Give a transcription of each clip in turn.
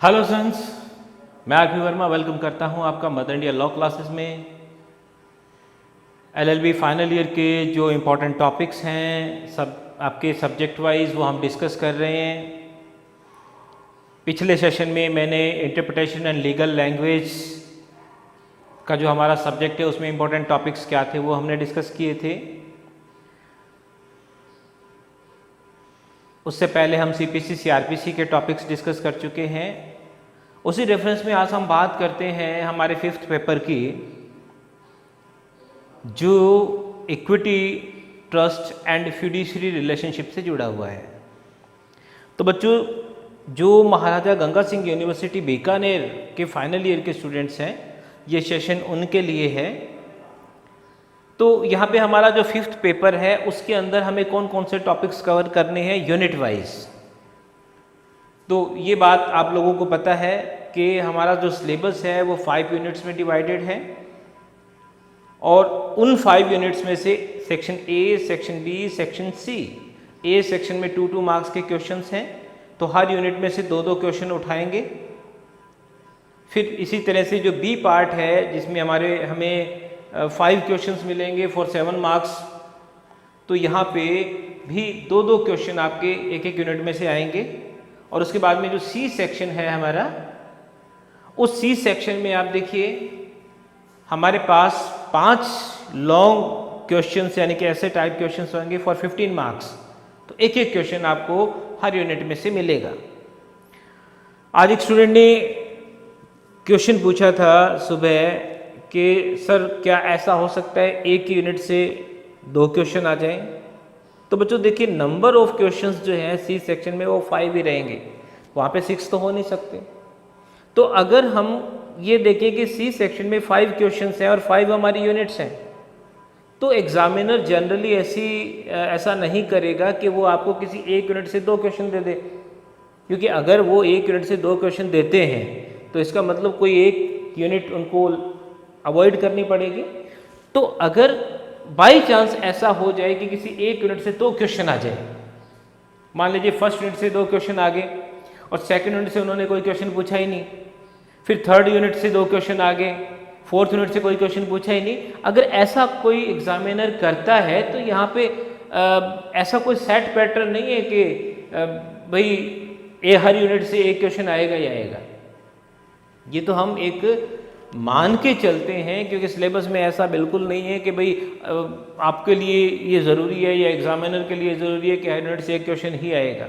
Hello friends, मैं RP Verma welcome करता हूं आपका मदर इंडिया लॉ क्लासेस में। एलएलबी फाइनल ईयर के जो इम्पोर्टेंट टॉपिक्स हैं सब आपके सब्जेक्ट वाइज वो हम डिस्कस कर रहे हैं। पिछले सेशन में मैंने इंटरप्रिटेशन एंड लीगल लैंग्वेज का जो हमारा सब्जेक्ट है उसमें इम्पोर्टेंट टॉपिक्स क्या थे वो हमने डिस्कस किए थे। उससे पहले हम सीपीसी सीआरपीसी के टॉपिक्स डिस्कस कर चुके हैं। उसी रेफरेंस में आज हम बात करते हैं हमारे 5th पेपर की, जो equity trust and fiduciary relationship से जुड़ा हुआ है। तो बच्चों, जो महाराजा गंगा सिंह यूनिवर्सिटी बीकानेर के फाइनल ईयर के स्टूडेंट्स हैं, ये सेशन उनके लिए है। तो यहाँ पे हमारा जो 5th पेपर है उसके अंदर हमें कौन कौन से टॉपिक्स कवर करने हैं यूनिट वाइज। तो ये बात आप लोगों को पता है कि हमारा जो सिलेबस है वो 5 यूनिट्स में डिवाइडेड है और उन 5 यूनिट्स में से section A, section B, section C, A section में 2-2 मार्क्स के क्वेश्चंस हैं, तो हर यूनिट में से 2-2 क्वेश्चन उठाएंगे। फिर इसी तरह से जो बी पार्ट है जिसमें हमें 5 क्वेश्चंस मिलेंगे फॉर 7 मार्क्स, तो यहाँ पे भी 2-2 क्वेश्चन आपके एक यूनिट में से आएंगे। और उसके बाद में जो सी सेक्शन है हमारा, उस सी सेक्शन में आप देखिए हमारे पास 5 लॉन्ग क्वेश्चंस यानी कि ऐसे टाइप क्वेश्चंस होंगे फॉर 15 मार्क्स। तो एक क्वेश्चन आपको हर यूनिट में से मिलेगा। आज एक स्टूडेंट ने क्वेश्चन पूछा था सुबह कि सर क्या ऐसा हो सकता है एक ही यूनिट से 2 क्वेश्चन आ जाएं। तो बच्चों देखिए, नंबर ऑफ क्वेश्चंस जो है सी सेक्शन में वो 5 ही रहेंगे, वहाँ पे 6 तो हो नहीं सकते। तो अगर हम ये देखें कि सी सेक्शन में 5 क्वेश्चंस हैं और 5 हमारी यूनिट्स हैं, तो एग्जामिनर जनरली ऐसा नहीं करेगा कि वो आपको किसी एक यूनिट से 2 क्वेश्चन दे दे, क्योंकि अगर वो एक यूनिट से 2 क्वेश्चन देते हैं तो इसका मतलब कोई एक यूनिट उनको अवॉइड करनी पड़ेगी। तो अगर बाई चांस ऐसा हो जाए कि किसी एक यूनिट से 2 क्वेश्चन आ जाए, मान लीजिए फर्स्ट यूनिट से 2 क्वेश्चन आ गए और सेकंड यूनिट से उन्होंने कोई क्वेश्चन पूछा ही नहीं, फिर थर्ड यूनिट से 2 क्वेश्चन आ गए, फोर्थ यूनिट से कोई क्वेश्चन पूछा ही नहीं। अगर ऐसा कोई एग्जामिनर करता है तो यहाँ पे ऐसा कोई सेट पैटर्न नहीं है कि भाई हर यूनिट से एक क्वेश्चन आएगा ही आएगा। ये तो हम एक मान के चलते हैं, क्योंकि सिलेबस में ऐसा बिल्कुल नहीं है कि भाई आपके लिए ये ज़रूरी है या एग्जामिनर के लिए ज़रूरी है कि हर यूनिट से एक क्वेश्चन ही आएगा।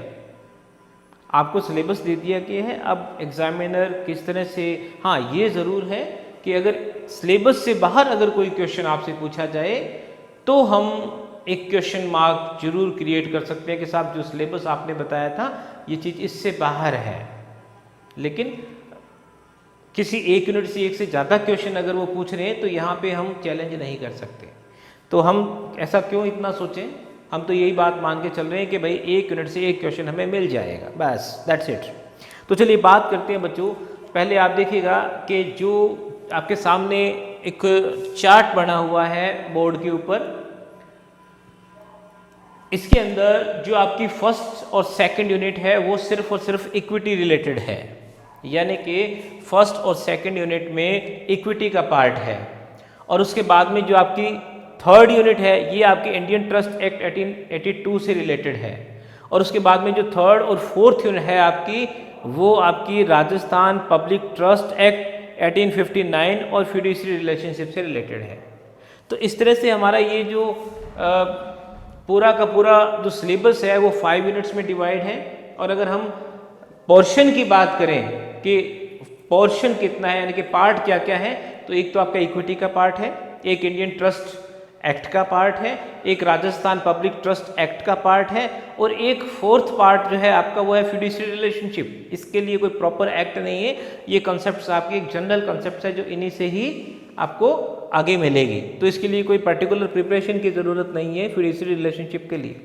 आपको सिलेबस दे दिया गया है, अब एग्जामिनर किस तरह से, हाँ ये ज़रूर है कि अगर सिलेबस से बाहर अगर कोई क्वेश्चन आपसे पूछा जाए तो हम एक क्वेश्चन मार्क जरूर क्रिएट कर सकते हैं कि साहब जो सिलेबस आपने बताया था ये चीज़ इससे बाहर है। लेकिन किसी एक यूनिट से एक से ज़्यादा क्वेश्चन अगर वो पूछ रहे हैं तो यहाँ पे हम चैलेंज नहीं कर सकते। तो हम ऐसा क्यों इतना सोचें, हम तो यही बात मान के चल रहे हैं कि भाई एक यूनिट से एक क्वेश्चन हमें मिल जाएगा, बस दैट्स इट। तो चलिए बात करते हैं बच्चों। पहले आप देखिएगा कि जो आपके सामने एक चार्ट बना हुआ है बोर्ड के ऊपर, इसके अंदर जो आपकी फर्स्ट और सेकंड यूनिट है वो सिर्फ और सिर्फ इक्विटी रिलेटेड है, यानी कि फर्स्ट और सेकंड यूनिट में इक्विटी का पार्ट है। और उसके बाद में जो आपकी थर्ड यूनिट है ये आपके इंडियन ट्रस्ट एक्ट 1882 से रिलेटेड है। और उसके बाद में जो थर्ड और फोर्थ यूनिट है आपकी, वो आपकी राजस्थान पब्लिक ट्रस्ट एक्ट 1859 और फिड्यूशियरी रिलेशनशिप से रिलेटेड है। तो इस तरह से हमारा ये जो पूरा का पूरा जो सिलेबस है वो 5 यूनिट्स में डिवाइड है। और अगर हम पोर्शन की बात करें कि पोर्शन कितना है, यानी कि पार्ट क्या क्या है, तो एक तो आपका इक्विटी का पार्ट है, एक इंडियन ट्रस्ट एक्ट का पार्ट है, एक राजस्थान पब्लिक ट्रस्ट एक्ट का पार्ट है, और एक फोर्थ पार्ट जो है आपका वो है फिड्यूशियरी रिलेशनशिप। इसके लिए कोई प्रॉपर एक्ट नहीं है, ये कॉन्सेप्ट्स आपके एक जनरल कॉन्सेप्ट है जो इन्हीं से ही आपको आगे मिलेगी। तो इसके लिए कोई पर्टिकुलर प्रिपरेशन की ज़रूरत नहीं है फिड्यूशियरी रिलेशनशिप के लिए।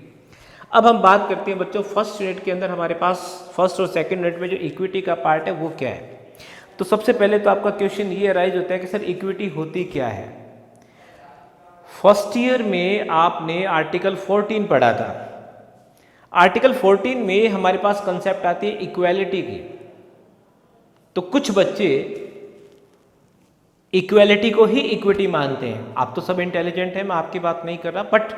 अब हम बात करते हैं बच्चों, फर्स्ट यूनिट के अंदर हमारे पास फर्स्ट और सेकंड यूनिट में जो इक्विटी का पार्ट है वो क्या है। तो सबसे पहले तो आपका क्वेश्चन ये अराइज होता है कि सर इक्विटी होती क्या है। फर्स्ट ईयर में आपने आर्टिकल 14 पढ़ा था। आर्टिकल 14 में हमारे पास कंसेप्ट आती है इक्वालिटी की। तो कुछ बच्चे इक्वेलिटी को ही इक्विटी मानते हैं। आप तो सब इंटेलिजेंट हैं, मैं आपकी बात नहीं कर रहा, बट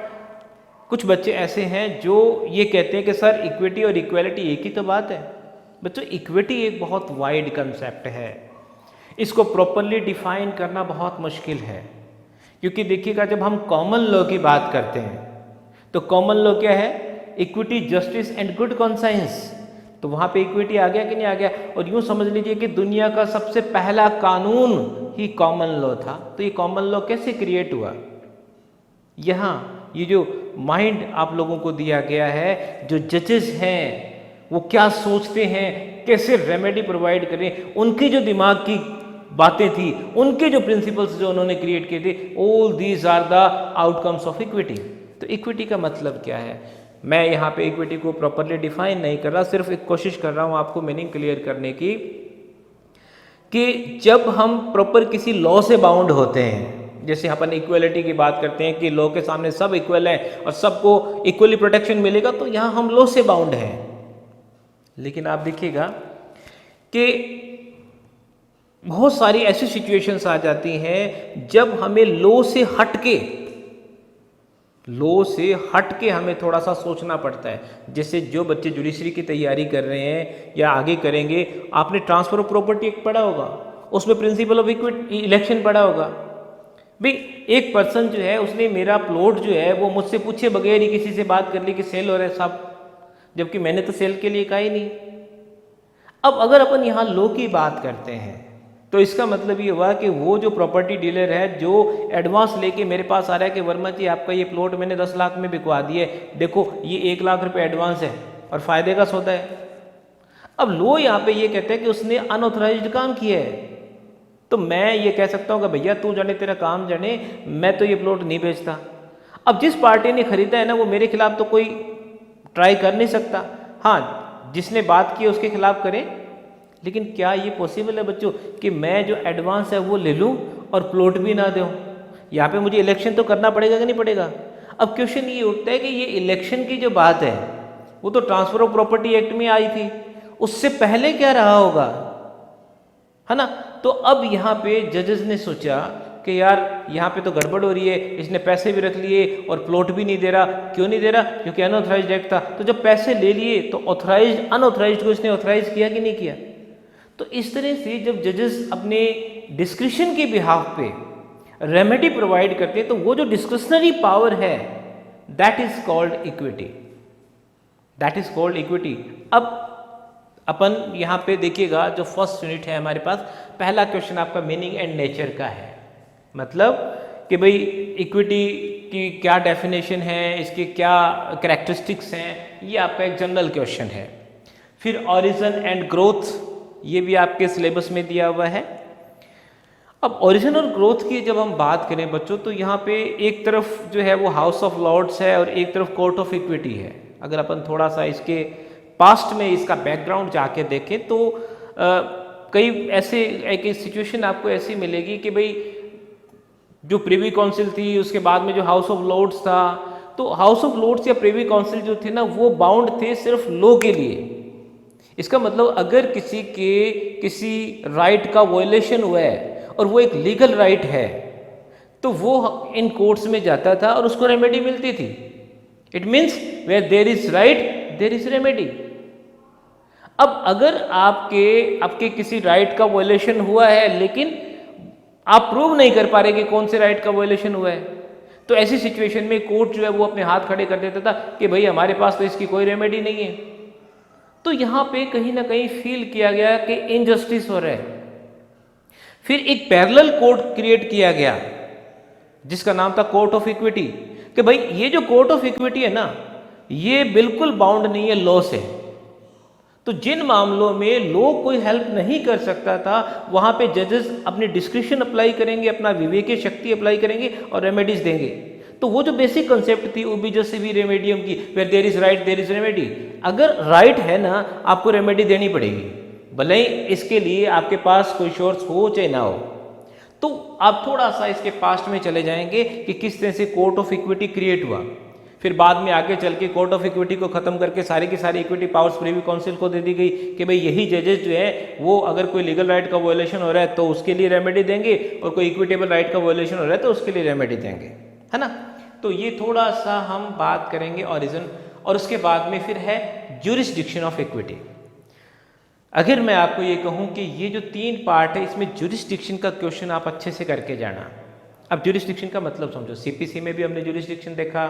कुछ बच्चे ऐसे हैं जो ये कहते हैं कि सर इक्विटी और इक्वेलिटी एक ही तो बात है। बच्चों, इक्विटी एक बहुत वाइड कंसेप्ट है, इसको प्रॉपरली डिफाइन करना बहुत मुश्किल है। क्योंकि देखिएगा, जब हम कॉमन लॉ की बात करते हैं तो कॉमन लॉ क्या है? Equity, justice and good conscience. तो वहाँ पे इक्विटी आ गया कि नहीं आ गया? और यूँ समझ लीजिए कि दुनिया का सबसे पहला कानून ही कॉमन लॉ था। तो ये कॉमन लॉ कैसे क्रिएट हुआ? यहाँ ये जो माइंड आप लोगों को दिया गया है, जो जजेस हैं वो क्या सोचते हैं, कैसे रेमेडी प्रोवाइड करें, उनकी जो दिमाग की बातें थी, उनके जो प्रिंसिपल्स जो उन्होंने क्रिएट किए थे, all these are the outcomes of equity. तो इक्विटी का मतलब क्या है? मैं यहाँ पे इक्विटी को प्रॉपरली डिफाइन नहीं कर रहा, सिर्फ एक कोशिश कर रहा हूँ आपको मीनिंग क्लियर करने की, कि जब हम प्रॉपर किसी लॉ से बाउंड होते हैं, जैसे अपन इक्वलिटी की बात करते हैं कि लॉ के सामने सब इक्वल हैं और सबको इक्वली प्रोटेक्शन मिलेगा, तो यहाँ हम लॉ से बाउंड हैं। लेकिन आप देखिएगा कि बहुत सारी ऐसी सिचुएशंस आ जाती हैं जब हमें लॉ से हट के हमें थोड़ा सा सोचना पड़ता है। जैसे जो बच्चे जुडिशरी की तैयारी कर रहे हैं या आगे करेंगे, आपने ट्रांसफर ऑफ प्रॉपर्टी एक्ट पढ़ा होगा, उसमें प्रिंसिपल ऑफ इक्विटी इलेक्शन पढ़ा होगा। भाई एक पर्सन जो है, उसने मेरा प्लॉट जो है वो मुझसे पूछे बगैर ही किसी से बात कर ली कि सेल हो रहा है साहब, जबकि मैंने तो सेल के लिए कहा ही नहीं। अब अगर अपन यहाँ लॉ की बात करते हैं तो इसका मतलब ये हुआ कि वो जो प्रॉपर्टी डीलर है जो एडवांस लेके मेरे पास आ रहा है कि वर्मा जी आपका ये प्लॉट मैंने 10 लाख में बिकवा दिए, देखो ये 1 लाख रुपए एडवांस है और फायदे का सौदा है। अब लॉ यहाँ पे ये कहते हैं कि उसने अनऑथराइज्ड काम किया है, तो मैं ये कह सकता हूँ कि भैया तू जाने तेरा काम जाने, मैं तो ये प्लॉट नहीं बेचता। अब जिस पार्टी ने खरीदा है ना, वो मेरे खिलाफ तो कोई ट्राई कर नहीं सकता। हाँ, जिसने बात की उसके खिलाफ करें, लेकिन क्या ये पॉसिबल है बच्चों कि मैं जो एडवांस है वो ले लूँ और प्लॉट भी ना दूँ? यहाँ पे मुझे इलेक्शन तो करना पड़ेगा कि नहीं पड़ेगा? अब क्वेश्चन ये उठता है कि ये इलेक्शन की जो बात है वो तो ट्रांसफर ऑफ प्रॉपर्टी एक्ट में आई थी, उससे पहले क्या रहा होगा, है ना? तो अब यहाँ पे जजेस ने सोचा कि यार यहाँ पे तो गड़बड़ हो रही है, इसने पैसे भी रख लिए और प्लॉट भी नहीं दे रहा। क्यों नहीं दे रहा? क्योंकि अनऑथराइज्ड एक्ट था। तो जब पैसे ले लिए तो ऑथराइज्ड अनऑथराइज्ड को इसने ऑथराइज किया कि नहीं किया? तो इस तरह से जब जजेस अपने डिस्क्रिशन के बिहाफ पे रेमेडी प्रोवाइड करते हैं तो वो जो डिस्क्रिशनरी पावर है, that is called equity, that is called equity. अब अपन यहाँ पे देखिएगा, जो फर्स्ट यूनिट है हमारे पास, पहला क्वेश्चन आपका मीनिंग एंड नेचर का है। मतलब कि भाई इक्विटी की क्या डेफिनेशन है, इसके क्या कैरेक्टरिस्टिक्स हैं, ये आपका एक जनरल क्वेश्चन है। फिर ओरिजिन एंड ग्रोथ, ये भी आपके सिलेबस में दिया हुआ है। अब ओरिजिन और ग्रोथ की जब हम बात करें बच्चों, तो यहाँ पे एक तरफ जो है वो हाउस ऑफ लॉर्ड्स है और एक तरफ कोर्ट ऑफ इक्विटी है। अगर अपन थोड़ा सा इसके पास्ट में इसका बैकग्राउंड जाके देखें तो कई ऐसे एक सिचुएशन आपको ऐसी मिलेगी कि भाई जो प्रिवी काउंसिल थी, उसके बाद में जो हाउस ऑफ लॉर्ड्स था, तो हाउस ऑफ लॉर्ड्स या प्रिवी काउंसिल जो थे ना, वो बाउंड थे सिर्फ लॉ के लिए। इसका मतलब अगर किसी राइट का वायलेशन हुआ है और वो एक लीगल राइट है, तो वो इन कोर्ट्स में जाता था और उसको रेमेडी मिलती थी। It means where there is right there is remedy. अब अगर आपके किसी राइट का वायलेशन हुआ है लेकिन आप प्रूव नहीं कर पा रहे कि कौन से राइट का वायलेशन हुआ है, तो ऐसी सिचुएशन में कोर्ट जो है वो अपने हाथ खड़े कर देता था कि भाई हमारे पास तो इसकी कोई रेमेडी नहीं है। तो यहाँ पे कहीं ना कहीं फील किया गया कि इनजस्टिस हो रहा है। फिर एक पैरेलल कोर्ट क्रिएट किया गया जिसका नाम था कोर्ट ऑफ इक्विटी, कि भाई ये जो कोर्ट ऑफ इक्विटी है ना, ये बिल्कुल बाउंड नहीं है लॉ से। तो जिन मामलों में लॉ कोई हेल्प नहीं कर सकता था, वहां पे जजेस अपनी डिस्क्रिप्शन अप्लाई करेंगे, अपना विवेकीय शक्ति अप्लाई करेंगे और रेमेडीज देंगे। तो वो जो बेसिक कंसेप्ट थी उबिजस सिवी रेमेडियम की, where there is right there is remedy. अगर राइट है ना, आपको रेमेडी देनी पड़ेगी, भले ही इसके लिए आपके पास कोई सोर्स हो चाहे ना हो। तो आप थोड़ा सा इसके पास्ट में चले जाएंगे कि किस तरह से कोर्ट ऑफ इक्विटी क्रिएट हुआ। फिर बाद में आगे चल के कोर्ट ऑफ इक्विटी को खत्म करके सारी की सारी इक्विटी पावर्स प्रीवी काउंसिल को दे दी गई कि भाई यही जजेस जो है वो अगर कोई लीगल राइट का वॉयलेशन हो रहा है तो उसके लिए रेमेडी देंगे, और कोई इक्विटेबल राइट का वॉयलेशन हो रहा है तो उसके लिए रेमेडी देंगे, है ना। तो ये थोड़ा सा हम बात करेंगे ऑरिजिन, और उसके बाद में फिर है ज्यूरिसडिक्शन ऑफ इक्विटी। अगर मैं आपको ये कहूँ कि ये जो 3 पार्ट है इसमें ज्यूरिसडिक्शन का क्वेश्चन आप अच्छे से करके जाना। अब ज्यूरिसडिक्शन का मतलब समझो, सीपीसी में भी हमने ज्यूरिसडिक्शन देखा,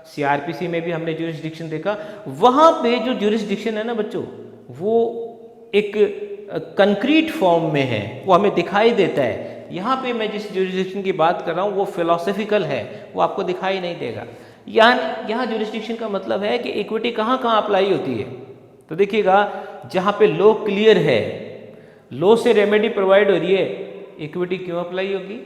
सीआरपीसी में भी हमने ज्यूरिसडिक्शन देखा। वहाँ पे जो ज्यूरिसडिक्शन है ना बच्चों, वो एक कंक्रीट फॉर्म में है, वो हमें दिखाई देता है। यहाँ पे मैं जिस ज्यूरिसडिक्शन की बात कर रहा हूँ वो फिलोसफिकल है, वो आपको दिखाई नहीं देगा। यहाँ ज्यूरिसडिक्शन का मतलब है कि इक्विटी कहाँ कहाँ अप्लाई होती है। तो देखिएगा, जहाँ पे लॉ क्लियर है, लॉ से रेमेडी प्रोवाइड हो रही है, इक्विटी क्यों अप्लाई होगी?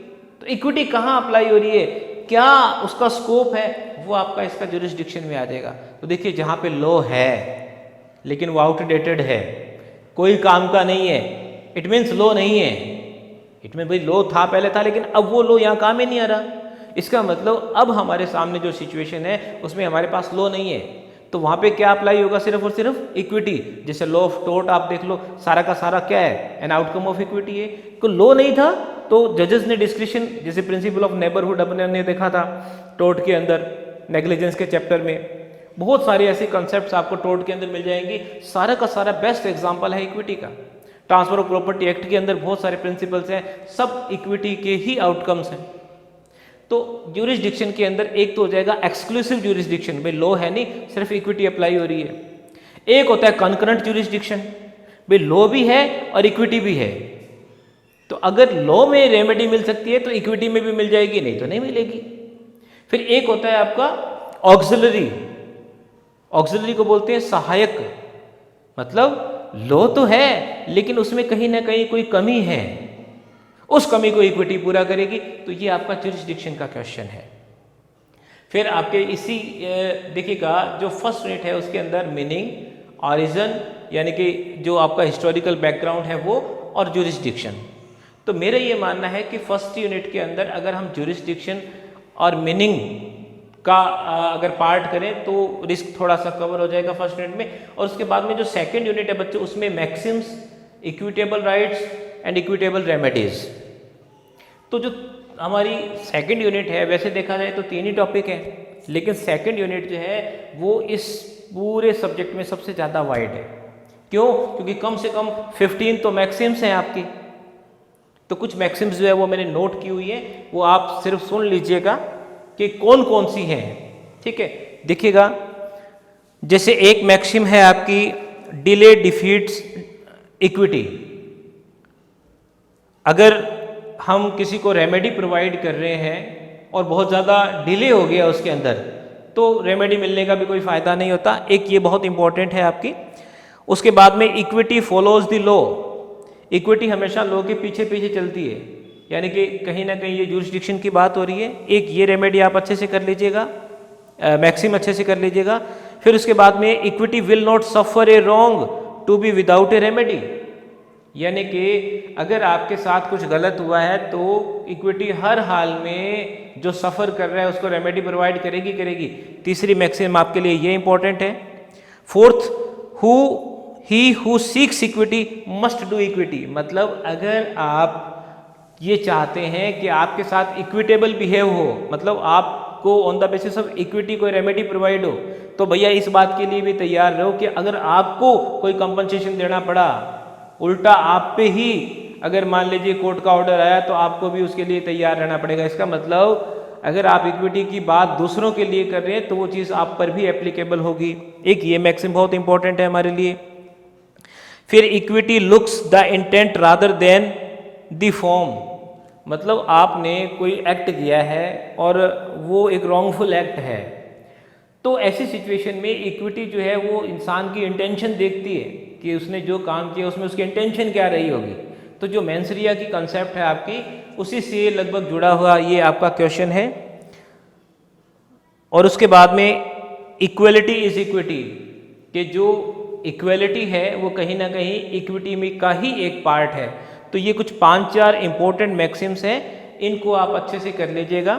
तो इक्विटी कहाँ अप्लाई हो रही है, क्या उसका स्कोप है, वो आपका इसका ज्यूरिसडिक्शन में आ जाएगा। तो देखिए, जहाँ पे लॉ है लेकिन वो आउटडेटेड है, कोई काम का नहीं है, इट मीन्स लॉ नहीं है। इट मीन भाई लॉ था, पहले था, लेकिन अब वो लॉ यहाँ काम ही नहीं आ रहा। इसका मतलब अब हमारे सामने जो सिचुएशन है उसमें हमारे पास लॉ नहीं है, तो वहाँ पे क्या अप्लाई होगा? सिर्फ और सिर्फ इक्विटी। जैसे लॉ ऑफ टोर्ट आप देख लो, सारा का सारा क्या है? एन आउटकम ऑफ इक्विटी है। तो लॉ नहीं था तो जजेस ने डिस्क्रिशन, जैसे प्रिंसिपल ऑफ नेबरहुड अपने ने देखा था टोर्ट के अंदर, नेग्लिजेंस के चैप्टर में बहुत सारे ऐसे कॉन्सेप्ट्स आपको टोर्ट के अंदर मिल जाएंगे। सारा का सारा बेस्ट एग्जांपल है इक्विटी का। ट्रांसफर ऑफ प्रॉपर्टी एक्ट के अंदर बहुत सारे प्रिंसिपल्स हैं, सब इक्विटी के ही आउटकम्स हैं। तो ज्यूरिसडिक्शन के अंदर एक तो हो जाएगा एक्सक्लूसिव ज्यूरिसडिक्शन, भाई लॉ है नहीं, सिर्फ इक्विटी अप्लाई हो रही है। एक होता है कॉन्करेंट ज्यूरिसडिक्शन, भाई लॉ भी है और इक्विटी भी है। तो अगर लॉ में रेमेडी मिल सकती है तो इक्विटी में भी मिल जाएगी, नहीं तो नहीं मिलेगी। फिर एक होता है आपका ऑक्सिलरी, ऑक्सिलरी को बोलते हैं सहायक, मतलब लॉ तो है लेकिन उसमें कहीं ना कहीं कोई कमी है, उस कमी को इक्विटी पूरा करेगी। तो ये आपका ज्यूरिसडिक्शन का क्वेश्चन है। फिर आपके इसी देखिएगा, जो फर्स्ट यूनिट है उसके अंदर मीनिंग, ऑरिजिन यानी कि जो आपका हिस्टोरिकल बैकग्राउंड है वो, और ज्यूरिसडिक्शन। तो मेरा ये मानना है कि फर्स्ट यूनिट के अंदर अगर हम ज्यूरिसडिक्शन और मीनिंग का अगर पार्ट करें तो रिस्क थोड़ा सा कवर हो जाएगा फर्स्ट यूनिट में। और उसके बाद में जो सेकंड यूनिट है बच्चों, उसमें Maxim's, equitable rights and equitable remedies. तो जो हमारी सेकंड यूनिट है, वैसे देखा जाए तो 3 ही टॉपिक है, लेकिन सेकंड यूनिट जो है वो इस पूरे सब्जेक्ट में सबसे ज़्यादा वाइड है। क्यों? क्योंकि कम से कम 15 तो मैक्सिम्स हैं आपकी। तो कुछ मैक्सिम्स जो है वो मैंने नोट की हुई है, वो आप सिर्फ सुन लीजिएगा कि कौन कौन सी हैं, ठीक है। देखिएगा, जैसे एक मैक्सिम है आपकी डिले डिफीट्स इक्विटी। अगर हम किसी को रेमेडी प्रोवाइड कर रहे हैं और बहुत ज़्यादा डिले हो गया उसके अंदर, तो रेमेडी मिलने का भी कोई फ़ायदा नहीं होता। एक ये बहुत इंपॉर्टेंट है आपकी। उसके बाद में equity follows the law, equity हमेशा लॉ के पीछे पीछे चलती है, यानी कि कहीं ना कहीं ये ज्यूरिसडिक्शन की बात हो रही है। एक ये रेमेडी आप अच्छे से कर लीजिएगा, मैक्सिम अच्छे से कर लीजिएगा। फिर उसके बाद में equity will not suffer a wrong to be without a remedy, यानी कि अगर आपके साथ कुछ गलत हुआ है तो इक्विटी हर हाल में जो सफ़र कर रहा है उसको रेमेडी प्रोवाइड करेगी। तीसरी मैक्सिम आपके लिए ये इंपॉर्टेंट है। Fourth, he who seeks equity must do equity, मतलब अगर आप ये चाहते हैं कि आपके साथ इक्विटेबल बिहेव हो, मतलब आपको on the basis of equity कोई रेमेडी प्रोवाइड हो, तो भैया इस बात के लिए भी तैयार रहो कि अगर आपको कोई कंपनसेशन देना पड़ा, उल्टा आप पे ही अगर मान लीजिए कोर्ट का ऑर्डर आया, तो आपको भी उसके लिए तैयार रहना पड़ेगा। इसका मतलब अगर आप इक्विटी की बात दूसरों के लिए कर रहे हैं तो वो चीज़ आप पर भी एप्लीकेबल होगी। एक ये मैक्सिम बहुत इंपॉर्टेंट है हमारे लिए। फिर equity looks the intent rather than the form, मतलब आपने कोई एक्ट किया है और वो एक रॉन्गफुल एक्ट है, तो ऐसी सिचुएशन में इक्विटी जो है वो इंसान की इंटेंशन देखती है कि उसने जो काम किया उसमें उसकी इंटेंशन क्या रही होगी। तो जो मेंसरिया की कंसेप्ट है आपकी, उसी से लगभग जुड़ा हुआ ये आपका क्वेश्चन है। और उसके बाद में इक्वलिटी इज इक्विटी, कि जो इक्वलिटी है वो कहीं ना कहीं इक्विटी में का ही एक पार्ट है। तो ये कुछ 5-4 इंपॉर्टेंट मैक्सिम्स हैं, इनको आप अच्छे से कर लीजिएगा।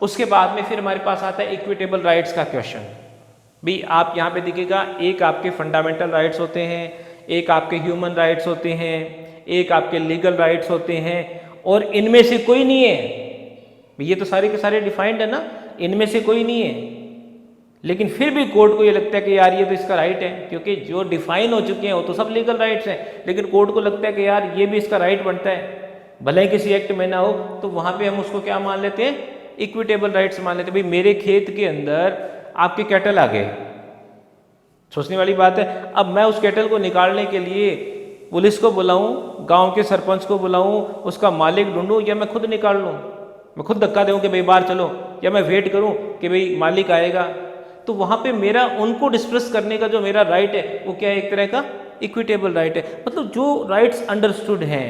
उसके बाद में फिर हमारे पास आता है इक्विटेबल राइट्स का क्वेश्चन। भी आप यहाँ पे दिखेगा, एक आपके फंडामेंटल राइट्स होते हैं, एक आपके ह्यूमन राइट्स होते हैं, एक आपके लीगल राइट्स होते हैं, और इनमें से कोई नहीं है। ये तो सारे के सारे डिफाइंड है ना, इनमें से कोई नहीं है, लेकिन फिर भी कोर्ट को ये लगता है कि यार ये तो इसका राइट है, क्योंकि जो डिफाइन हो चुके हैं वो तो सब लीगल राइट्स हैं, लेकिन कोर्ट को लगता है कि यार ये भी इसका राइट बनता है, भले ही किसी एक्ट में ना हो, तो वहाँ पे हम उसको क्या मान लेते हैं, इक्विटेबल राइट्स मान लेते हैं। भाई मेरे खेत के अंदर आपके कैटल आ गए, सोचने वाली बात है। अब मैं उस कैटल को निकालने के लिए पुलिस को बुलाऊं, गांव के सरपंच को बुलाऊं, उसका मालिक ढूंढूं, या मैं खुद निकाल लूं, मैं खुद धक्का दूं कि भाई बाहर चलो, या मैं वेट करूं कि भाई मालिक आएगा। तो वहाँ पे मेरा उनको डिस्कस करने का जो मेरा राइट है वो क्या है, एक तरह का इक्विटेबल राइट है। मतलब जो राइट्स अंडरस्टूड हैं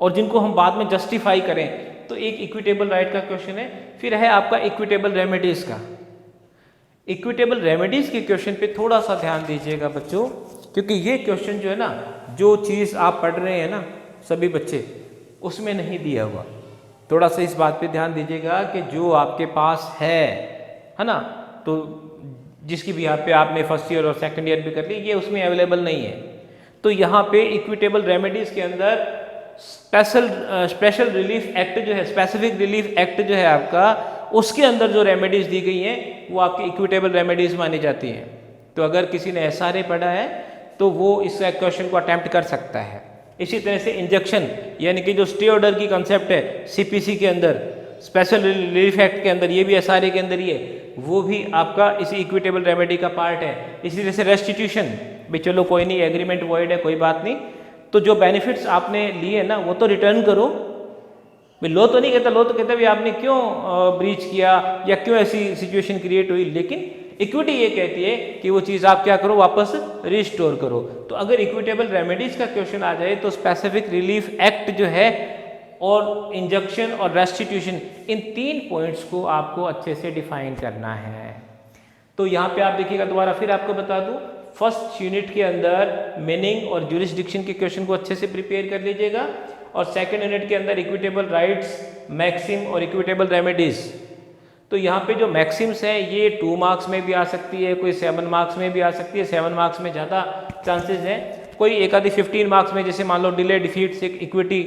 और जिनको हम बाद में जस्टिफाई करें, तो एक इक्विटेबल राइट का क्वेश्चन है। फिर है आपका इक्विटेबल रेमेडीज का। इक्विटेबल रेमेडीज के क्वेश्चन पे थोड़ा सा ध्यान दीजिएगा बच्चों, क्योंकि ये क्वेश्चन जो है ना, जो चीज़ आप पढ़ रहे हैं ना सभी बच्चे, उसमें नहीं दिया हुआ। थोड़ा सा इस बात पे ध्यान दीजिएगा कि जो आपके पास है ना, तो जिसकी भी यहाँ पे आपने फर्स्ट ईयर और सेकंड ईयर भी कर ली, ये उसमें अवेलेबल नहीं है। तो यहाँ पे इक्विटेबल रेमेडीज के अंदर स्पेशल रिलीफ एक्ट जो है, स्पेसिफिक रिलीफ एक्ट जो है आपका, उसके अंदर जो रेमेडीज दी गई हैं वो आपकी इक्विटेबल रेमेडीज मानी जाती हैं। तो अगर किसी ने SRA पढ़ा है तो वो इस क्वेश्चन को अटेम्प्ट कर सकता है। इसी तरह से इंजेक्शन, यानी कि जो स्टे ऑर्डर की कंसेप्ट है CPC के अंदर, स्पेशल रिलीफ एक्ट के अंदर, ये भी SRA के अंदर ही है, वो भी आपका इसी इक्विटेबल रेमेडी का पार्ट है। इसी तरह से रेस्टिट्यूशन भी, चलो कोई नहीं, एग्रीमेंट वॉइड है, कोई बात नहीं, तो जो बेनिफिट्स आपने लिए ना वो तो रिटर्न करो। भाई लो तो नहीं कहता, लो तो कहता भी आपने क्यों ब्रीच किया या क्यों ऐसी सिचुएशन क्रिएट हुई, लेकिन इक्विटी ये कहती है कि वो चीज़ आप क्या करो, वापस रिस्टोर करो। तो अगर इक्विटेबल रेमेडीज का क्वेश्चन आ जाए तो स्पेसिफिक रिलीफ एक्ट जो है और इंजेक्शन और रेस्टिट्यूशन, इन 3 पॉइंट्स को आपको अच्छे से डिफाइन करना है। तो यहाँ पे आप देखिएगा, दोबारा फिर आपको बता दूं, फर्स्ट यूनिट के अंदर मीनिंग और ज्यूरिसडिक्शन के क्वेश्चन को अच्छे से प्रिपेयर कर लीजिएगा, और सेकंड यूनिट के अंदर इक्विटेबल राइट्स, मैक्सिम और इक्विटेबल रेमेडीज। तो यहाँ पे जो मैक्सिम्स है ये 2 मार्क्स में भी आ सकती है, कोई 7 मार्क्स में भी आ सकती है। 7 मार्क्स में ज़्यादा चांसेस हैं, कोई एक आधी 15 मार्क्स में, जैसे मान लो डिले डिफीट्स इक्विटी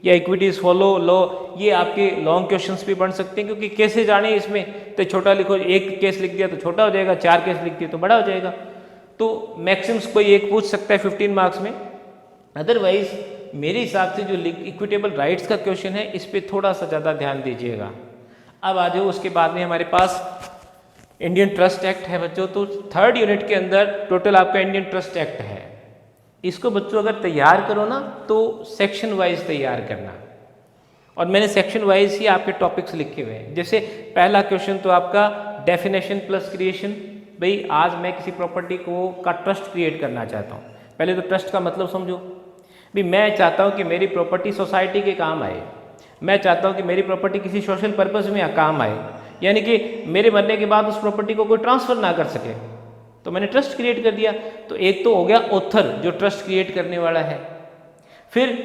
या इक्विटीज फॉलो लो, ये आपके लॉन्ग क्वेश्चंस भी बन सकते हैं, क्योंकि केसेज आने इसमें, तो छोटा लिखो, एक केस लिख दिया तो छोटा हो जाएगा, 4 केस लिख दिए तो बड़ा हो जाएगा। तो मैक्सिम्स कोई एक पूछ सकता है 15 मार्क्स में। अदरवाइज मेरे हिसाब से जो इक्विटेबल राइट्स का क्वेश्चन है, इस पर थोड़ा सा ज़्यादा ध्यान दीजिएगा। अब आ जाओ, उसके बाद में हमारे पास इंडियन ट्रस्ट एक्ट है बच्चों। तो थर्ड यूनिट के अंदर टोटल आपका इंडियन ट्रस्ट एक्ट है। इसको बच्चों अगर तैयार करो ना तो सेक्शन वाइज तैयार करना, और मैंने सेक्शन वाइज ही आपके टॉपिक्स लिखे हुए हैं। जैसे पहला क्वेश्चन तो आपका डेफिनेशन प्लस क्रिएशन। भाई आज मैं किसी प्रॉपर्टी का ट्रस्ट क्रिएट करना चाहता हूँ, पहले तो ट्रस्ट का मतलब समझो। भाई मैं चाहता हूँ कि मेरी प्रॉपर्टी सोसाइटी के काम आए, मैं चाहता हूँ कि मेरी प्रॉपर्टी किसी सोशल पर्पस में काम आए, यानी कि मेरे मरने के बाद उस प्रॉपर्टी को कोई ट्रांसफर ना कर सके, तो मैंने ट्रस्ट क्रिएट कर दिया। तो एक तो हो गया ऑथर, जो ट्रस्ट क्रिएट करने वाला है। फिर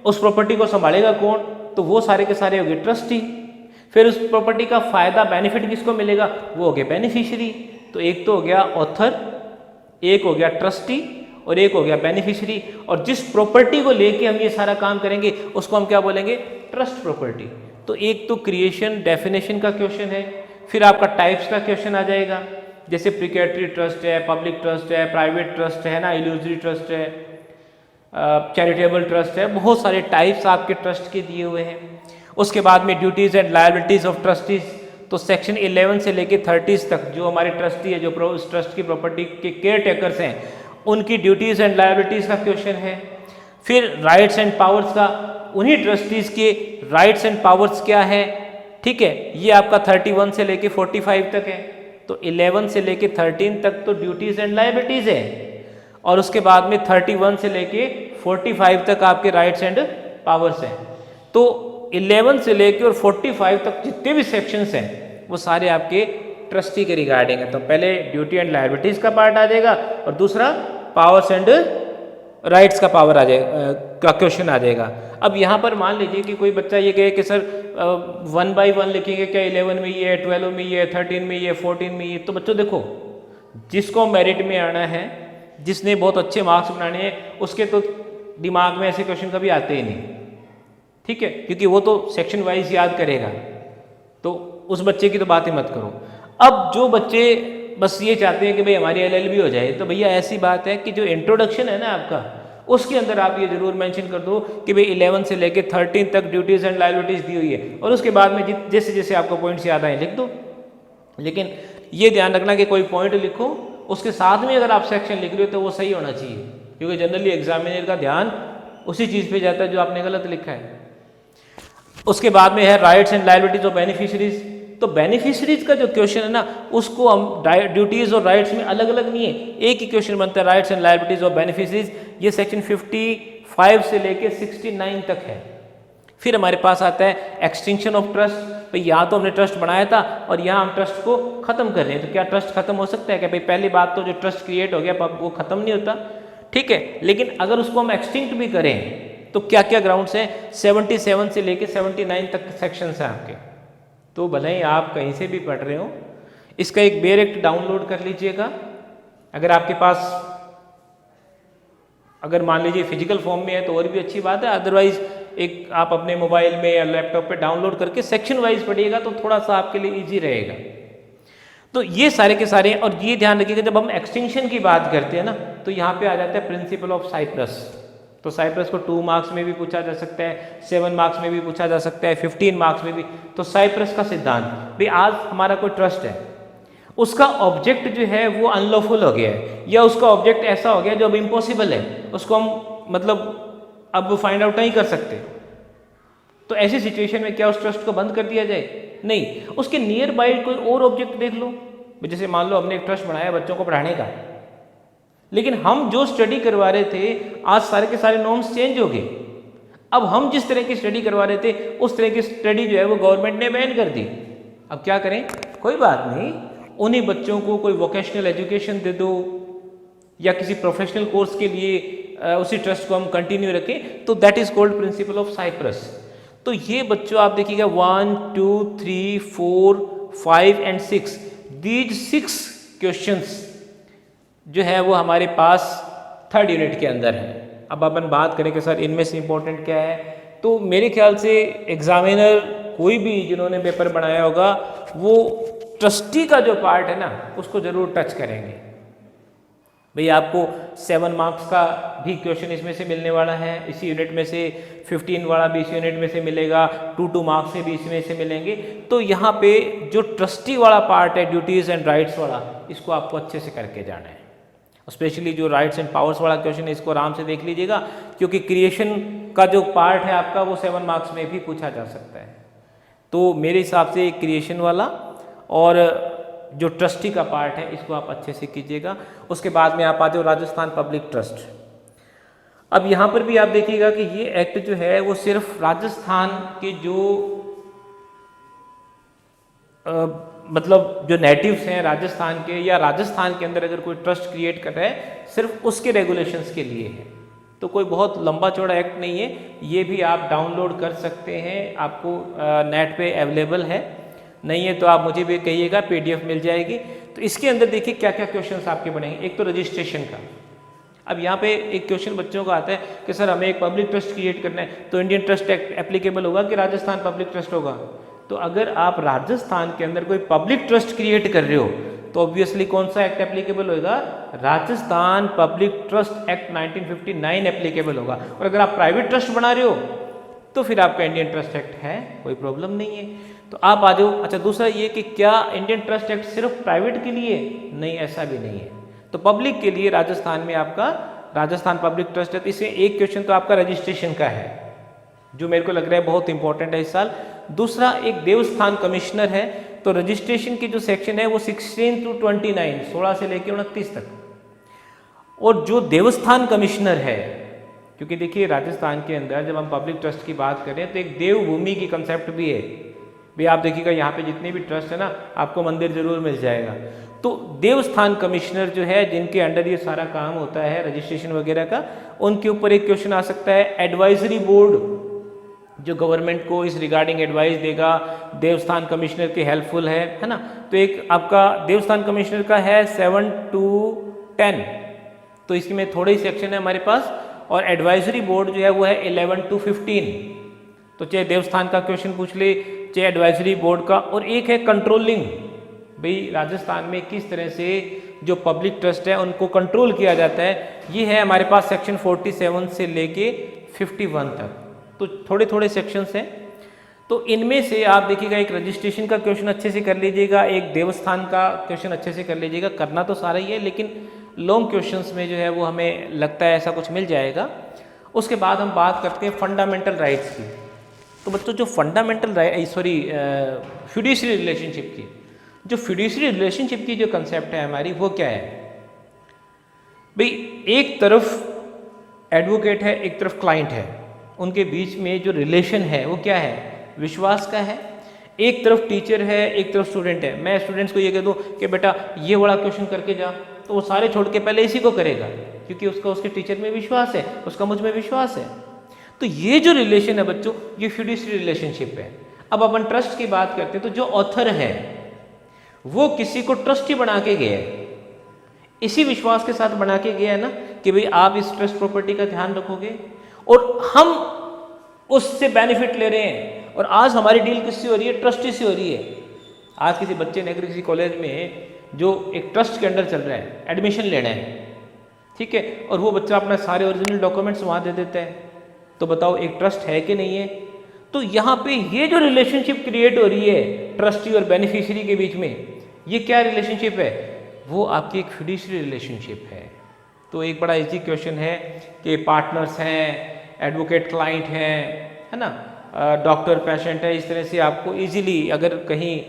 उस प्रॉपर्टी को संभालेगा कौन, तो वो सारे के सारे हो गए ट्रस्टी। फिर उस प्रॉपर्टी का फायदा बेनिफिट किसको मिलेगा, वो हो गया बेनिफिशियरी। तो एक तो हो गया ऑथर, एक हो गया ट्रस्टी, और एक हो गया बेनिफिशियरी। और जिस प्रॉपर्टी को लेके हम ये सारा काम करेंगे उसको हम क्या बोलेंगे, ट्रस्ट प्रॉपर्टी। तो एक तो क्रिएशन डेफिनेशन का क्वेश्चन है। फिर आपका टाइप्स का क्वेश्चन आ जाएगा, जैसे प्रिकैटरी ट्रस्ट है, पब्लिक ट्रस्ट है, प्राइवेट ट्रस्ट है ना, इल्यूजरी ट्रस्ट है, चैरिटेबल ट्रस्ट है, बहुत सारे टाइप्स आपके ट्रस्ट के दिए हुए हैं। उसके बाद में duties and liabilities of trustees, तो सेक्शन 11 से लेके 30 तक जो हमारे ट्रस्टी है, जो उस ट्रस्ट की प्रॉपर्टी के केयर टेकर्स हैं, उनकी ड्यूटीज एंड लायबिलिटीज का क्वेश्चन है। फिर राइट्स एंड पावर्स का, उन्हीं ट्रस्टीज के राइट्स एंड पावर्स क्या है, ठीक है, ये आपका 31 से लेके 45 तक है। तो 11 से लेके 13 तक तो ड्यूटीज एंड लायबिलिटीज है, और उसके बाद में 31 से लेके 45 तक आपके राइट्स एंड पावर्स हैं। तो 11 से लेके और 45 तक जितने भी सेक्शंस हैं वो सारे आपके ट्रस्टी के रिगार्डिंग है। तो पहले ड्यूटी एंड लायबिलिटीज का पार्ट आ जाएगा, और दूसरा पावर्स एंड राइट्स का पावर आ जाएगा, का क्वेश्चन आ जाएगा। अब यहाँ पर मान लीजिए कि कोई बच्चा ये कहे कि सर 1 by 1 लिखेंगे क्या, 11 में ये है, 12 में ये है, 13 में ये है, 14 में ये। तो बच्चों देखो, जिसको मेरिट में आना है, जिसने बहुत अच्छे मार्क्स बनाने हैं, उसके तो दिमाग में ऐसे क्वेश्चन कभी आते ही नहीं, ठीक है, क्योंकि वो तो सेक्शन वाइज याद करेगा। तो उस बच्चे की तो बात ही मत करो। अब जो बच्चे बस ये चाहते हैं कि भाई हमारी LLB हो जाए, तो भैया ऐसी बात है कि जो इंट्रोडक्शन है ना आपका, उसके अंदर आप ये जरूर मेंशन कर दो कि भाई 11 से लेके 13 तक ड्यूटीज एंड लायबिलिटीज दी हुई है, और उसके बाद में जैसे जैसे आपको पॉइंट्स याद आए लिख दो। लेकिन ये ध्यान रखना कि कोई पॉइंट लिखो, उसके साथ में अगर आप सेक्शन लिख रहे हो तो वो सही होना चाहिए, क्योंकि जनरली एग्जामिनर का ध्यान उसी चीज़ पे जाता है जो आपने गलत लिखा है। उसके बाद में है rights and liabilities of beneficiaries. तो बेनिफिशरीज का जो क्वेश्चन है ना, उसको हम ड्यूटीज और राइट्स में अलग अलग नहीं है, एक ही क्वेश्चन बनता है, rights and liabilities of beneficiaries. ये सेक्शन 55 से लेके 69 तक है। फिर हमारे पास आता है एक्सटिंक्शन ऑफ ट्रस्ट। भाई यहाँ तो हमने ट्रस्ट बनाया था और यहाँ हम ट्रस्ट को खत्म कर रहे हैं, तो क्या ट्रस्ट खत्म हो सकता है? क्या भाई पहली बात तो जो ट्रस्ट क्रिएट हो गया वो खत्म नहीं होता, ठीक है। लेकिन अगर उसको हम एक्सटिंक्ट भी करें तो क्या क्या ग्राउंड्स हैं? 77 से लेके 79 तक सेक्शंस हैं आपके। तो भले ही आप कहीं से भी पढ़ रहे हो, इसका एक बेयर एक्ट डाउनलोड कर लीजिएगा। अगर आपके पास, अगर मान लीजिए फिजिकल फॉर्म में है तो और भी अच्छी बात है, अदरवाइज एक आप अपने मोबाइल में या लैपटॉप पे डाउनलोड करके सेक्शन वाइज पढ़िएगा तो थोड़ा सा आपके लिए इजी रहेगा। तो ये सारे के सारे, और ये ध्यान रखिएगा जब हम एक्सटिंक्शन की बात करते हैं ना, तो यहाँ पे आ जाता है प्रिंसिपल ऑफ साइप्रस। तो साइप्रस को 2 मार्क्स में भी पूछा जा सकता है, 7 मार्क्स में भी पूछा जा सकता है, 15 मार्क्स में भी। तो साइप्रस का सिद्धांत, भाई आज हमारा कोई ट्रस्ट है, उसका ऑब्जेक्ट जो है वो अनलॉफुल हो गया है, या उसका ऑब्जेक्ट ऐसा हो गया जो अब इम्पॉसिबल है, उसको हम मतलब अब फाइंड आउट नहीं कर सकते। तो ऐसी सिचुएशन में क्या उस ट्रस्ट को बंद कर दिया जाए? नहीं, उसके नियर बाय कोई और ऑब्जेक्ट देख लो। जैसे मान लो हमने एक ट्रस्ट बनाया बच्चों को पढ़ाने का, लेकिन हम जो स्टडी करवा रहे थे, आज सारे के सारे नॉर्म्स चेंज हो गए। अब हम जिस तरह की स्टडी करवा रहे थे उस तरह की स्टडी जो है वो गवर्नमेंट ने बैन कर दी। अब क्या करें? कोई बात नहीं, उन्हीं बच्चों को कोई वोकेशनल एजुकेशन दे दो, या किसी प्रोफेशनल कोर्स के लिए उसी ट्रस्ट को हम कंटिन्यू रखें। तो that is called principle of cypres. तो ये बच्चों आप देखिएगा 1 2 3 4 5 एंड 6, दीज 6 क्वेश्चंस जो है वो हमारे पास 3rd यूनिट के अंदर है। अब अपन बात करें कि सर इनमें से इंपॉर्टेंट क्या है, तो मेरे ख्याल से एग्जामिनर कोई भी जिन्होंने पेपर बनाया होगा वो ट्रस्टी का जो पार्ट है ना उसको जरूर टच करेंगे। भाई आपको 7 मार्क्स का भी क्वेश्चन इसमें से मिलने वाला है, इसी यूनिट में से 15 वाला भी इस यूनिट में से मिलेगा, 2 मार्क्स से भी इसमें से मिलेंगे। तो यहाँ पे जो ट्रस्टी वाला पार्ट है, ड्यूटीज एंड राइट्स वाला, इसको आपको अच्छे से करके जाना है। स्पेशली जो राइट्स एंड पावर्स वाला क्वेश्चन है इसको आराम से देख लीजिएगा, क्योंकि क्रिएशन का जो पार्ट है आपका वो 7 मार्क्स में भी पूछा जा सकता है। तो मेरे हिसाब से क्रिएशन वाला और जो ट्रस्टी का पार्ट है इसको आप अच्छे से कीजिएगा। उसके बाद में आप आ जाओ राजस्थान पब्लिक ट्रस्ट। अब यहाँ पर भी आप देखिएगा कि ये एक्ट जो है वो सिर्फ राजस्थान के जो मतलब जो नेटिव्स हैं राजस्थान के, या राजस्थान के अंदर अगर कोई ट्रस्ट क्रिएट कर रहा है, सिर्फ उसके रेगुलेशंस के लिए है। तो कोई बहुत लंबा चौड़ा एक्ट नहीं है, ये भी आप डाउनलोड कर सकते हैं, आपको नेट पे अवेलेबल है। नहीं है तो आप मुझे भी कहिएगा, PDF मिल जाएगी। तो इसके अंदर देखिए क्या क्या क्वेश्चंस आपके बनेंगे। एक तो रजिस्ट्रेशन का। अब यहाँ पे एक क्वेश्चन बच्चों का आता है कि सर हमें एक पब्लिक ट्रस्ट क्रिएट करना है, तो इंडियन ट्रस्ट एक्ट एप्लीकेबल होगा कि राजस्थान पब्लिक ट्रस्ट होगा? तो अगर आप राजस्थान के अंदर कोई पब्लिक ट्रस्ट क्रिएट कर रहे हो तो ऑब्वियसली कौन सा एक्ट एप्लीकेबल होगा? Rajasthan public trust act 1959 applicable होगा। और अगर आप प्राइवेट ट्रस्ट बना रहे हो तो फिर आपका इंडियन ट्रस्ट एक्ट है, कोई प्रॉब्लम नहीं है। तो आप आ जाओ। अच्छा, दूसरा ये कि क्या इंडियन ट्रस्ट एक्ट सिर्फ प्राइवेट के लिए? नहीं, ऐसा भी नहीं है। तो पब्लिक के लिए राजस्थान में आपका राजस्थान पब्लिक ट्रस्ट है। इसमें एक क्वेश्चन तो आपका रजिस्ट्रेशन का है, जो मेरे को लग रहा है बहुत इंपॉर्टेंट है इस साल। दूसरा एक देवस्थान कमिश्नर है, तो रजिस्ट्रेशन की जो सेक्शन है वो 16 to 29, 16 से लेकर 29 तक। और जो देवस्थान कमिश्नर है, क्योंकि देखिए राजस्थान के अंदर जब हम पब्लिक ट्रस्ट की बात करें तो एक देवभूमि की कंसेप्ट भी है। भी आप देखिएगा यहाँ पे जितने भी ट्रस्ट है ना, आपको मंदिर जरूर मिल जाएगा। तो देवस्थान कमिश्नर जो है, जिनके अंडर ये सारा काम होता है रजिस्ट्रेशन वगैरह का, उनके ऊपर एक क्वेश्चन आ सकता है। एडवाइजरी बोर्ड जो गवर्नमेंट को इस रिगार्डिंग एडवाइस देगा, देवस्थान कमिश्नर के हेल्पफुल है ना। तो एक आपका देवस्थान कमिश्नर का है 7 to 10, तो इसमें थोड़े ही सेक्शन है हमारे पास। और एडवाइजरी बोर्ड जो है वो है 11 to 15, तो चाहे देवस्थान का क्वेश्चन पूछ ले, चाहे एडवाइजरी बोर्ड का। और एक है कंट्रोलिंग, भाई राजस्थान में किस तरह से जो पब्लिक ट्रस्ट है उनको कंट्रोल किया जाता है, ये है हमारे पास सेक्शन 47 से लेके 51 तक। तो थोड़े थोड़े सेक्शंस हैं। तो इनमें से आप देखिएगा, एक रजिस्ट्रेशन का क्वेश्चन अच्छे से कर लीजिएगा, एक देवस्थान का क्वेश्चन अच्छे से कर लीजिएगा। करना तो सारा ही है, लेकिन लॉन्ग क्वेश्चंस में जो है वो हमें लगता है ऐसा कुछ मिल जाएगा। उसके बाद हम बात करते हैं फंडामेंटल राइट्स की। तो बच्चों जो फंडामेंटल फ्यूडिशरी रिलेशनशिप की, जो फ्यूडिशरी रिलेशनशिप की जो कंसेप्ट है हमारी, वो क्या है भाई? एक तरफ एडवोकेट है, एक तरफ क्लाइंट है, उनके बीच में जो रिलेशन है वो क्या है? विश्वास का है। एक तरफ टीचर है, एक तरफ स्टूडेंट है। मैं स्टूडेंट्स को ये कह दूं कि बेटा ये वाला क्वेश्चन करके जा, तो वो सारे छोड़ के पहले इसी को करेगा, क्योंकि उसका उसके टीचर में विश्वास है, उसका मुझ में विश्वास है। तो ये जो रिलेशन है बच्चों, ये फ्यूडिशरी रिलेशनशिप है। अब अपन ट्रस्ट की बात करते हैं, तो जो ऑथर है वो किसी को ट्रस्टी बना के गया है, इसी विश्वास के साथ बना के गया है ना, कि भाई आप इस ट्रस्ट प्रॉपर्टी का ध्यान रखोगे और हम उससे बेनिफिट ले रहे हैं। और आज हमारी डील किससे हो रही है? ट्रस्टी से हो रही है। आज किसी बच्चे ने किसी कॉलेज में जो एक ट्रस्ट के अंडर चल रहा है, एडमिशन लेना है, ठीक है, और वो बच्चा अपना सारे ओरिजिनल डॉक्यूमेंट्स वहाँ दे देता है, तो बताओ एक ट्रस्ट है कि नहीं है? तो यहाँ पे ये जो रिलेशनशिप क्रिएट हो रही है ट्रस्टी और बेनिफिशियरी के बीच में, ये क्या रिलेशनशिप है? वो आपकी एक फ्यूडिशरी रिलेशनशिप है। तो एक बड़ा इजी क्वेश्चन है कि पार्टनर्स हैं, एडवोकेट क्लाइंट है ना, डॉक्टर पेशेंट है। इस तरह से आपको इजीली, अगर कहीं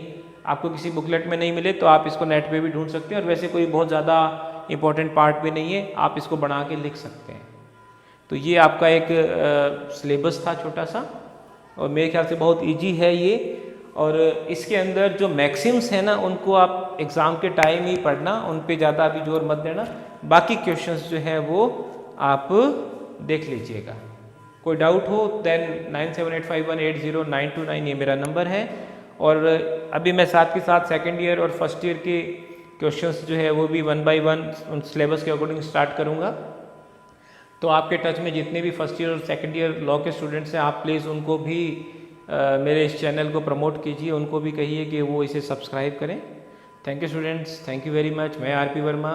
आपको किसी बुकलेट में नहीं मिले तो आप इसको नेट पे भी ढूंढ सकते हैं, और वैसे कोई बहुत ज़्यादा इंपॉर्टेंट पार्ट भी नहीं है, आप इसको बना के लिख सकते हैं। तो ये आपका एक सिलेबस था छोटा सा, और मेरे ख्याल से बहुत ईजी है ये। और इसके अंदर जो मैक्सिम्स है ना, उनको आप एग्ज़ाम के टाइम ही पढ़ना, उन पे ज़्यादा अभी जोर मत देना। बाकी क्वेश्चंस जो है वो आप देख लीजिएगा। कोई डाउट हो देन 9785180929 ये मेरा नंबर है। और अभी मैं साथ के साथ सेकेंड ईयर और फर्स्ट ईयर के क्वेश्चंस जो है वो भी 1 by 1 उन सिलेबस के अकॉर्डिंग स्टार्ट करूँगा। तो आपके टच में जितने भी फर्स्ट ईयर और सेकेंड ईयर लॉ के स्टूडेंट्स हैं, आप प्लीज़ उनको भी मेरे इस चैनल को प्रमोट कीजिए, उनको भी कहिए कि वो इसे सब्सक्राइब करें। Thank you students, thank you very much. मैं आरपी वर्मा।